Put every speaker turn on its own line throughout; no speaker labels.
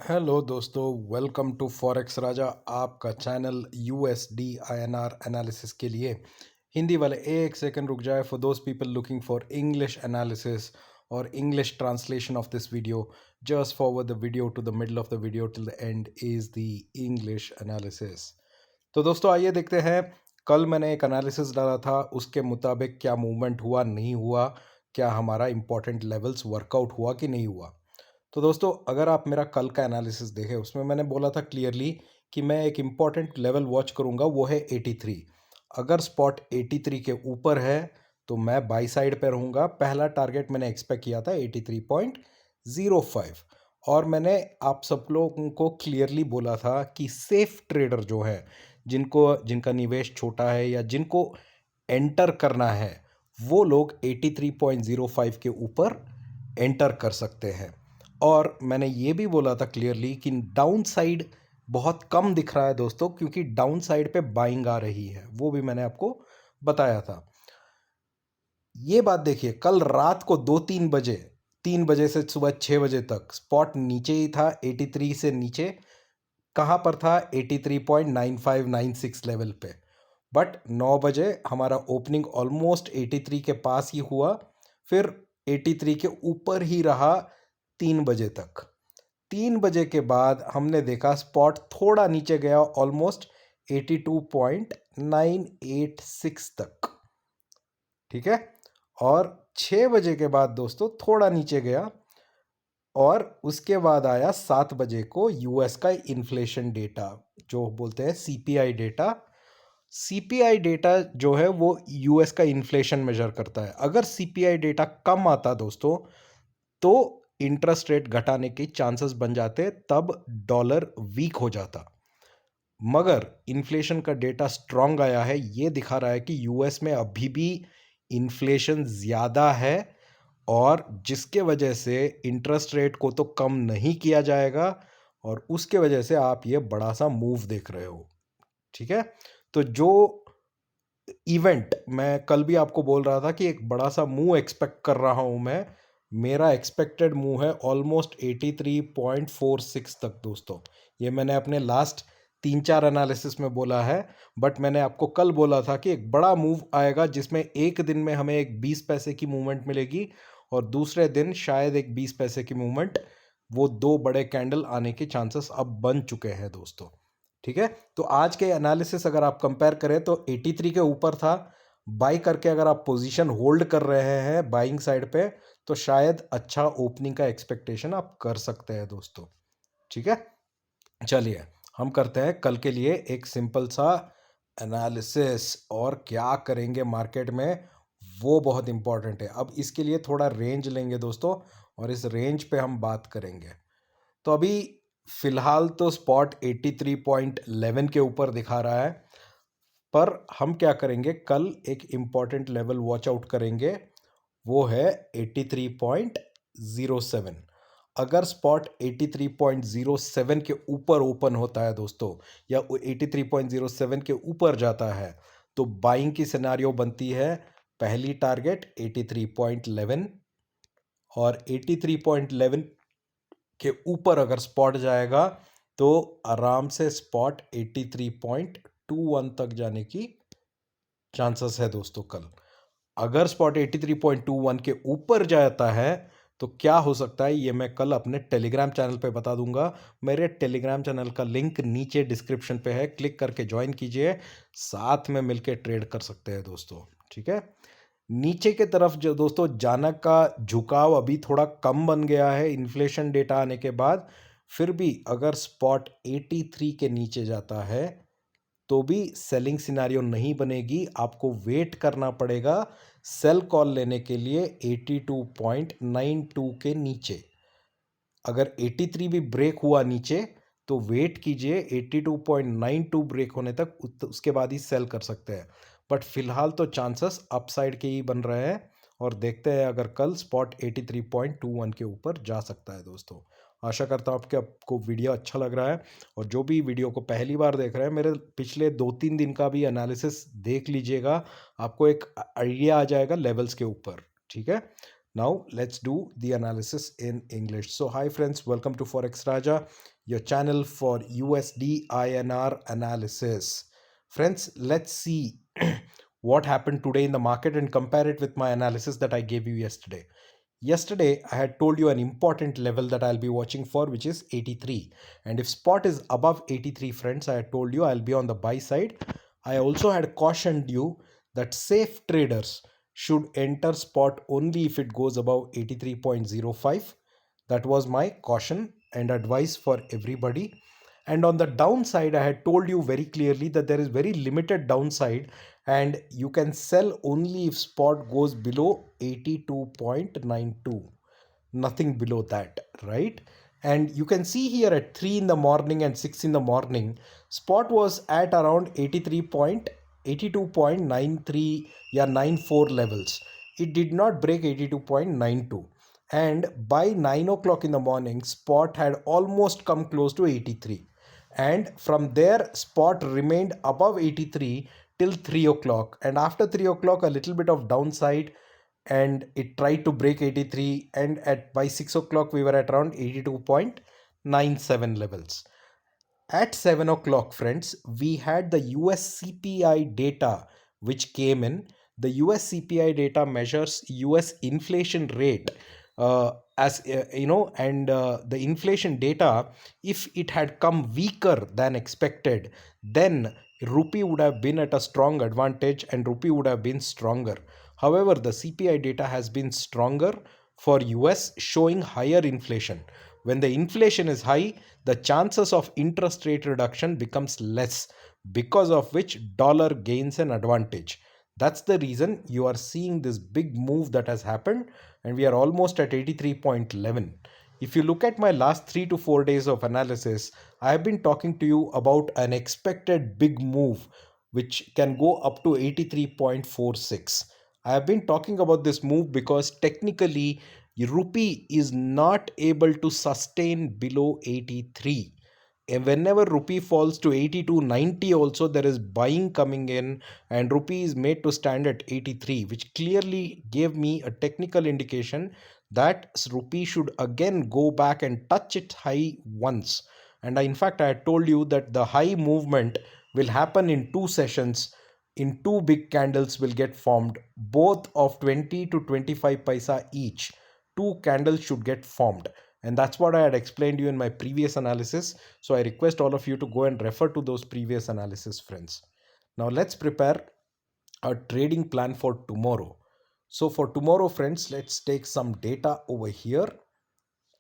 Hello दोस्तों, welcome to forex राजा। आपका channel USD INR analysis के लिए हिंदी वाले एक सेकंड रुक जाए। For those people looking for English analysis और English translation of this video, just forward the video to the middle of the video till the end is the English analysis. तो दोस्तों आइए देखते हैं। कल मैंने एक एनालिसिस डाला था, उसके मुताबिक क्या मूवमेंट हुआ, नहीं हुआ, क्या हमारा इंपॉर्टेंट लेवल्स वर्कआउट हुआ कि नहीं हुआ। तो दोस्तों अगर आप मेरा कल का एनालिसिस देखें, उसमें मैंने बोला था क्लियरली कि मैं एक इम्पॉर्टेंट लेवल वॉच करूंगा, वो है 83। अगर स्पॉट 83 के ऊपर है तो मैं बाई साइड पे रहूंगा। पहला टारगेट मैंने एक्सपेक्ट किया था 83.05, और मैंने आप सब लोगों को क्लियरली बोला था कि सेफ ट्रेडर जो है, जिनका निवेश छोटा है या जिनको एंटर करना है, वो लोग 83.05 के ऊपर एंटर कर सकते हैं। और मैंने ये भी बोला था क्लियरली कि डाउन साइड बहुत कम दिख रहा है दोस्तों, क्योंकि डाउन साइड पे बाइंग आ रही है, वो भी मैंने आपको बताया था। ये बात देखिए, कल रात को 2-3 बजे, 3 बजे से सुबह 6 बजे तक स्पॉट नीचे ही था, 83 से नीचे। कहाँ पर था? 83.9596 लेवल पे। बट 9 बजे हमारा ओपनिंग ऑलमोस्ट 83 के पास ही हुआ, फिर 83 के ऊपर ही रहा 3 बजे तक। 3 बजे के बाद हमने देखा स्पॉट थोड़ा नीचे गया, ऑलमोस्ट 82.986 तक। ठीक है। और 6 बजे के बाद दोस्तों थोड़ा नीचे गया, और उसके बाद आया 7 बजे को यूएस का इन्फ्लेशन डेटा, जो बोलते हैं सीपीआई डेटा। सीपीआई डेटा जो है वो यूएस का इन्फ्लेशन मेजर करता है। अगर सीपीआई डेटा कम आता दोस्तों, तो इंटरेस्ट रेट घटाने के चांसेस बन जाते, तब डॉलर वीक हो जाता। मगर इन्फ्लेशन का डेटा स्ट्रांग आया है, ये दिखा रहा है कि यूएस में अभी भी इन्फ्लेशन ज़्यादा है, और जिसके वजह से इंटरेस्ट रेट को तो कम नहीं किया जाएगा, और उसके वजह से आप ये बड़ा सा मूव देख रहे हो। ठीक है। तो जो इवेंट मैं कल भी आपको बोल रहा था कि एक बड़ा सा मूव एक्सपेक्ट कर रहा हूं मैं, मेरा एक्सपेक्टेड मूव है ऑलमोस्ट 83.46 तक दोस्तों। ये मैंने अपने लास्ट 3-4 एनालिसिस में बोला है। बट मैंने आपको कल बोला था कि एक बड़ा मूव आएगा, जिसमें एक दिन में हमें एक 20 पैसे की मूवमेंट मिलेगी, और दूसरे दिन शायद एक 20 पैसे की मूवमेंट। वो दो बड़े कैंडल आने के चांसेस अब बन चुके हैं दोस्तों। ठीक है। तो आज के एनालिसिस अगर आप कंपेयर करें तो 83 के ऊपर था। बाई करके अगर आप पोजीशन होल्ड कर रहे हैं बाइंग साइड पे, तो शायद अच्छा ओपनिंग का एक्सपेक्टेशन आप कर सकते हैं दोस्तों। ठीक है। चलिए हम करते हैं कल के लिए एक सिंपल सा एनालिसिस, और क्या करेंगे मार्केट में वो बहुत इंपॉर्टेंट है। अब इसके लिए थोड़ा रेंज लेंगे दोस्तों, और इस रेंज पे हम बात करेंगे। तो अभी फिलहाल तो स्पॉट 83.11 के ऊपर दिखा रहा है, पर हम क्या करेंगे, कल एक इंपॉर्टेंट लेवल वॉच आउट करेंगे, वो है 83.07। अगर स्पॉट 83.07 के ऊपर ओपन होता है दोस्तों, या 83.07 के ऊपर जाता है, तो बाइंग की सिनेरियो बनती है। पहली टारगेट 83.11, और 83.11 के ऊपर अगर स्पॉट जाएगा तो आराम से स्पॉट 83.21 तक जाने की चांसेस है दोस्तों कल। अगर स्पॉट 83.21 के ऊपर जाता है तो क्या हो सकता है, ये मैं कल अपने टेलीग्राम चैनल पे बता दूंगा। मेरे टेलीग्राम चैनल का लिंक नीचे डिस्क्रिप्शन पे है, क्लिक करके ज्वाइन कीजिए, साथ में मिलके ट्रेड कर सकते हैं दोस्तों। ठीक है। नीचे के तरफ जो दोस्तों जाना का झुकाव अभी थोड़ा कम बन गया है इन्फ्लेशन डेटा आने के बाद। फिर भी अगर स्पॉट 83 के नीचे जाता है तो भी सेलिंग सिनेरियो नहीं बनेगी, आपको वेट करना पड़ेगा सेल कॉल लेने के लिए 82.92 के नीचे। अगर 83 भी ब्रेक हुआ नीचे तो वेट कीजिए 82.92 ब्रेक होने तक, उसके बाद ही सेल कर सकते हैं। बट फिलहाल तो चांसेस अपसाइड के ही बन रहे हैं, और देखते हैं अगर कल स्पॉट 83.21 के ऊपर जा सकता है दोस्तों। आशा करता हूँ आपको वीडियो अच्छा लग रहा है, और जो भी वीडियो को पहली बार देख रहे हैं, मेरे पिछले 2-3 दिन का भी एनालिसिस देख लीजिएगा, आपको एक आइडिया आ जाएगा लेवल्स के ऊपर। ठीक है। Now let's do the analysis in English. So hi friends, welcome to Forex Raja, your channel for USD INR analysis. Friends, let's see what happened today in the market and compare it with my analysis that I gave you yesterday. Yesterday, I had told you an important level that I'll be watching for, which is 83. And if spot is above 83, friends, I had told you I'll be on the buy side. I also had cautioned you that safe traders should enter spot only if it goes above 83.05. That was my caution and advice for everybody. And on the downside, I had told you very clearly that there is very limited downside and you can sell only if spot goes below 82.92, nothing below that, right? And you can see here at 3 in the morning and 6 in the morning, spot was at around 82.93, yeah, 94 levels. It did not break 82.92, and by 9 o'clock in the morning spot had almost come close to 83, and from there spot remained above 83 till 3 o'clock, and after 3 o'clock a little bit of downside and it tried to break 83, and at by 6 o'clock we were at around 82.97 levels. At 7 o'clock, friends, we had the US CPI data which came in. The US CPI data measures US inflation rate, as and the inflation data, if it had come weaker than expected, then rupee would have been at a strong advantage and rupee would have been stronger. However, the CPI data has been stronger for US, showing higher inflation. When the inflation is high, the chances of interest rate reduction becomes less, because of which dollar gains an advantage. That's the reason you are seeing this big move that has happened, and we are almost at 83.11. If you look at my last 3 to 4 days of analysis, I have been talking to you about an expected big move which can go up to 83.46. I have been talking about this move because technically rupee is not able to sustain below 83. And whenever rupee falls to 82.90 also, there is buying coming in and rupee is made to stand at 83, which clearly gave me a technical indication that rupee should again go back and touch its high once. And in fact, I had told you that the high movement will happen in two sessions. In two big candles will get formed, both of 20 to 25 paisa each. Two candles should get formed, and that's what I had explained to you in my previous analysis. So I request all of you to go and refer to those previous analysis, friends. Now let's prepare a trading plan for tomorrow. So for tomorrow, friends, let's take some data over here.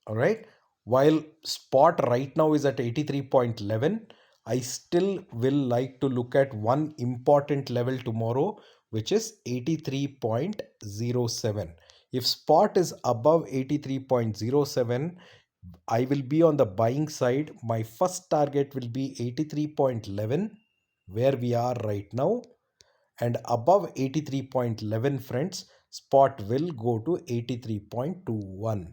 All right, while spot right now is at 83.11, I still will like to look at one important level tomorrow, which is 83.07. If spot is above 83.07, I will be on the buying side. My first target will be 83.11, where we are right now, and above 83.11, friends, spot will go to 83.21.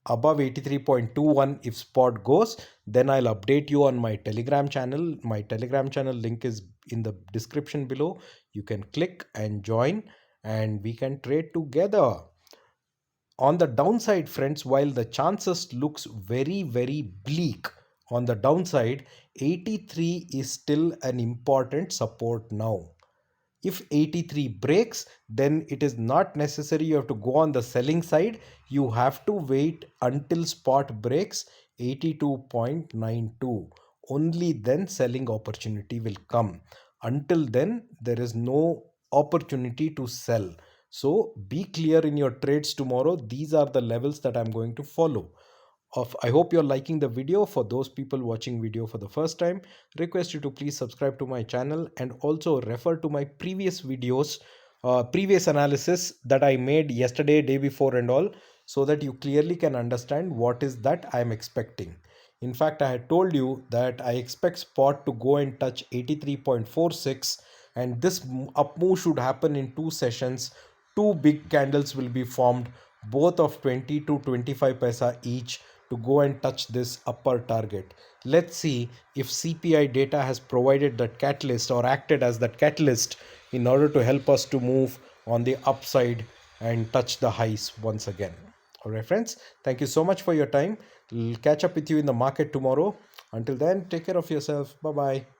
Above 83.21, if spot goes, then I'll update you on my Telegram channel. My Telegram channel link is in the description below. You can click and join and we can trade together. On the downside, friends, while the chances looks very bleak, on the downside 83 is still an important support now. If 83 breaks, then it is not necessary you have to go on the selling side. You have to wait until spot breaks 82.92. Only then selling opportunity will come. Until then, there is no opportunity to sell. So be clear in your trades tomorrow. These are the levels that I'm going to follow. I hope you're liking the video. For those people watching video for the first time, request you to please subscribe to my channel and also refer to my previous videos, previous analysis that I made yesterday, day before and all, so that you clearly can understand what is that I'm expecting. In fact, I had told you that I expect spot to go and touch 83.46, and this up move should happen in two sessions. Two big candles will be formed, both of 20 to 25 paisa each, to go and touch this upper target. Let's see if CPI data has provided that catalyst or acted as that catalyst in order to help us to move on the upside and touch the highs once again. All right, friends, thank you so much for your time. We'll catch up with you in the market tomorrow. Until then, take care of yourself. Bye bye.